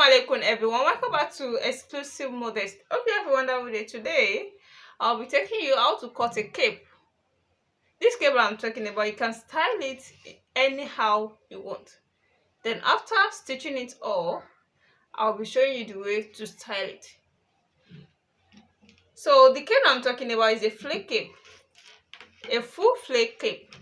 Alaikum everyone, welcome back to Exclusive Modest. Hope you have a wonderful day. Today I'll be taking you how to cut a cape. This cape I'm talking about, you can style it anyhow you want. Then after stitching it all, I'll be showing you the way to style it. So the cape I'm talking about is a flake cape, a full flake cape.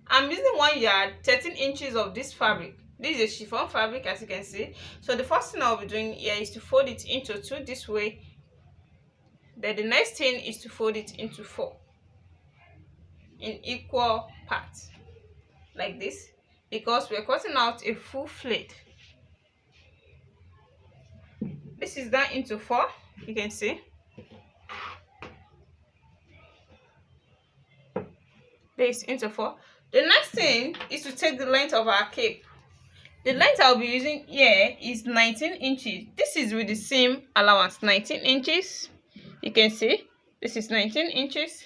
I'm using 1 yard 13 inches of this fabric. This is a chiffon fabric, as you can see. So the first thing I'll be doing here is to fold it into 2 this way. Then the next thing is to fold it into 4 in equal parts, like this, because we're cutting out a full flake. This is done into 4, you can see. This into 4. The next thing is to take the length of our cape. The length I'll be using here is 19 inches. This is with the seam allowance, 19 inches. You can see this is 19 inches.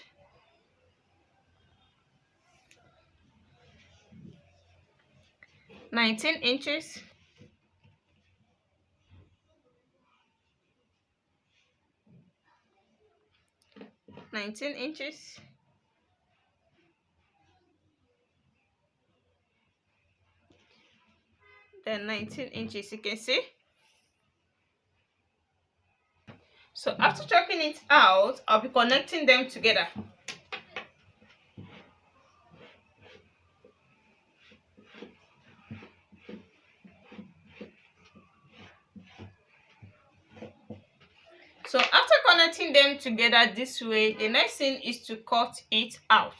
(19 inches). (19 inches). Then 19 inches, you can see. So after chalking it out, I'll be connecting them together. So after connecting them together this way, the next thing is to cut it out.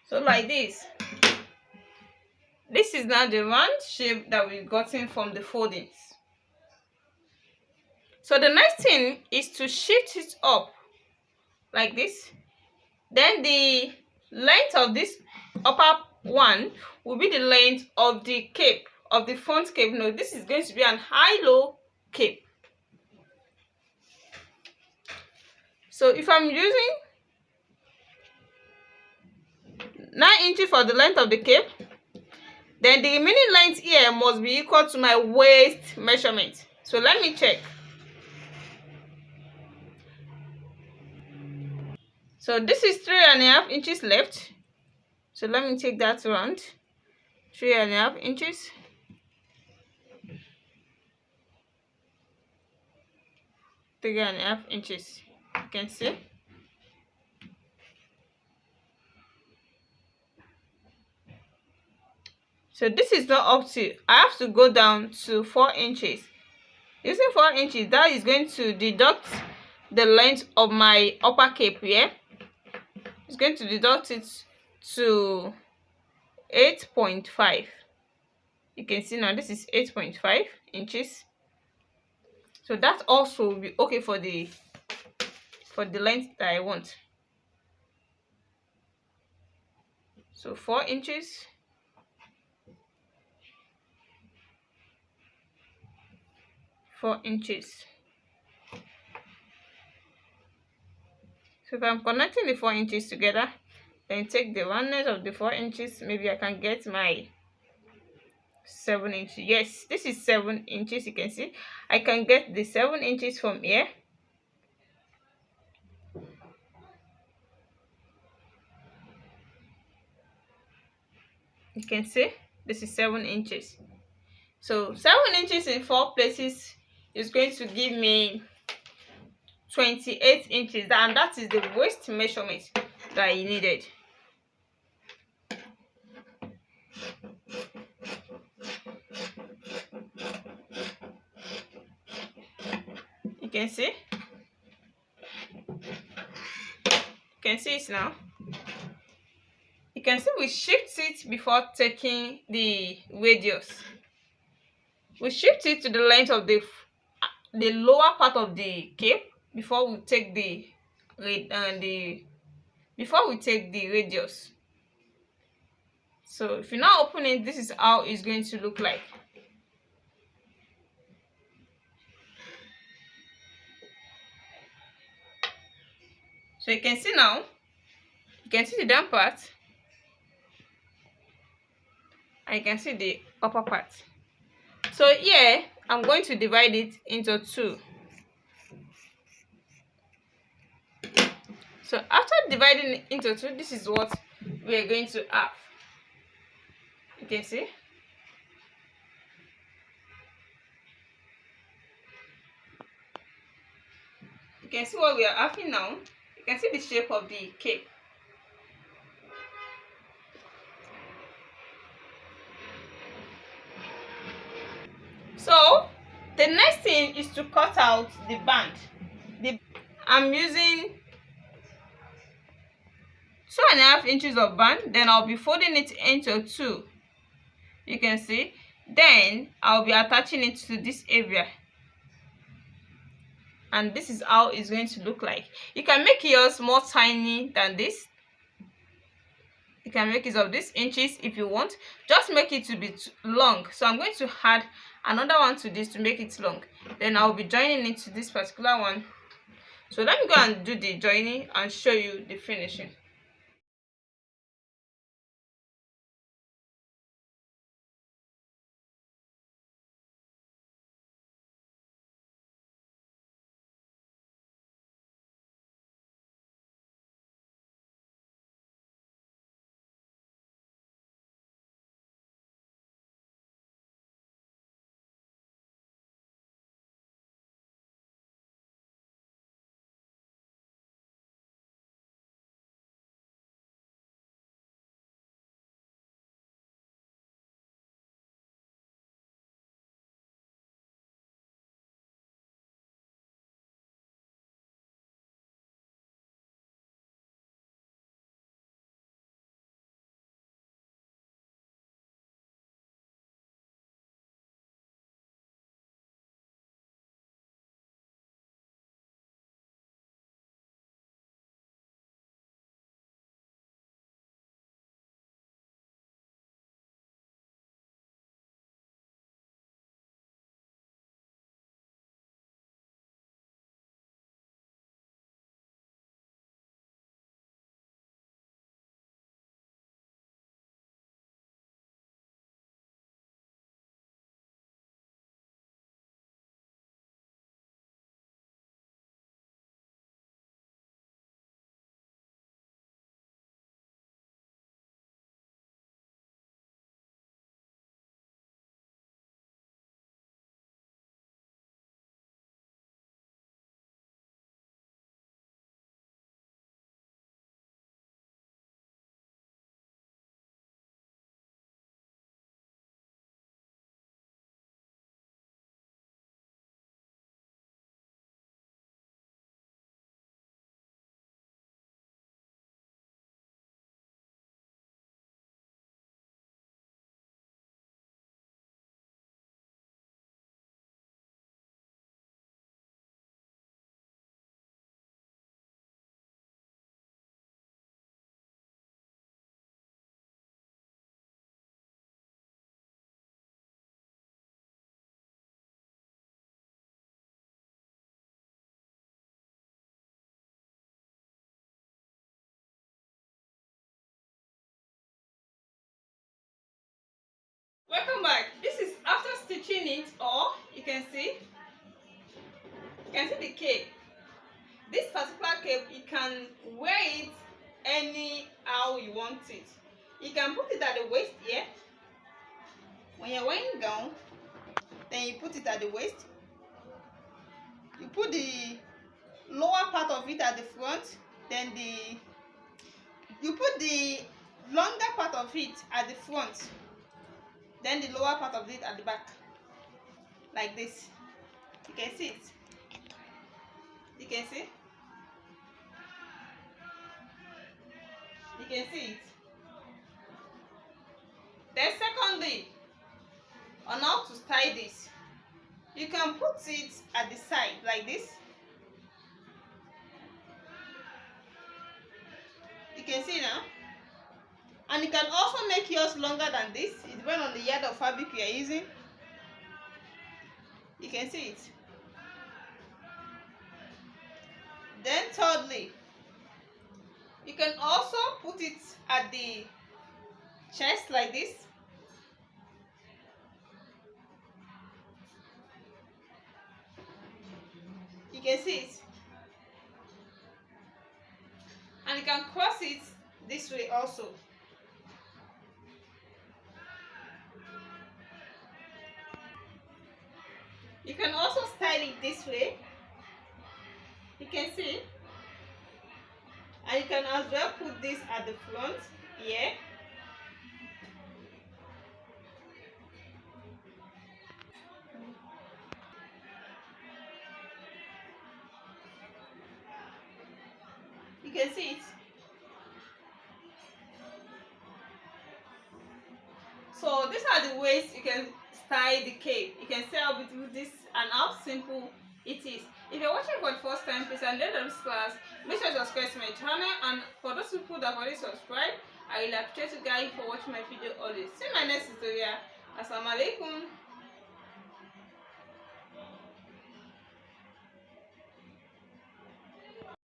So like this. This is now the round shape that we've gotten from the foldings. So the next thing is to shift it up like this. Then the length of this upper one will be the length of the cape, of the front cape. No, this is going to be an high-low cape. So if I'm using 9 inches for the length of the cape, then the remaining length here must be equal to my waist measurement. So let me check. So this is 3.5 inches left. So let me take that round. 3.5 inches. Three and a half inches. You can see. So this is not up to, I have to go down to 4 inches. Using 4 inches, that is going to deduct the length of my upper cape here. It's going to deduct it to 8.5. You can see now this is 8.5 inches. So that also will be okay for the length that I want. So 4 inches. (4 inches). So if I'm connecting the 4 inches together, then take the roundness of the 4 inches. Maybe I can get my 7 inches. Yes, this is 7 inches. You can see I can get the 7 inches from here. You can see this is 7 inches. So 7 inches in 4 places is going to give me 28 inches, and that is the waist measurement that I needed. You can see. You can see it now. You can see we shift it before taking the radius. We shift it to the length of the lower part of the cape before we take the the before we take the radius. So if you now open it, this is how it's going to look like. So you can see now, you can see the down part and you can see the upper part. So here I'm going to divide it into two. So after dividing it into two, this is what we are going to have. You can see. You can see what we are having now. You can see the shape of the cape. So the next thing is to cut out the band. I'm using 2.5 inches of band, then I'll be folding it into two. You can see. Then I'll be attaching it to this area, and this is how it's going to look like. You can make yours more tiny than this. You can make it of this inches if you want. Just make it to be long. So I'm going to add another one to this to make it long. Then I'll be joining it to this particular one. So let me go and do the joining and show you the finishing. Welcome back. This is after stitching it, or you can see the cape. This particular cape, you can wear it any how you want it. You can put it at the waist here. When you're wearing gown, then you put it at the waist. You put the lower part of it at the front, then you put the longer part of it at the front, then the lower part of it at the back, like this. You can see it. You can see. You can see it. Then secondly, on how to tie this, you can put it at the side like this. can see now. And you can also make yours longer than this. It depends on the yard of fabric you are using. You can see it. Then thirdly, you can also put it at the chest like this. You can see it. And you can cross it this way also. You can also style it this way. You can see. And you can as well put this at the front here. You can see it. So these are the ways you can style the cape. You can see how beautiful this and how simple it is. If you're watching for the first time, please at the end of this class, make sure to subscribe to my channel. And for those people that already subscribed, I will appreciate you guys for watching my video always. See you in my next tutorial. Assalamu alaikum.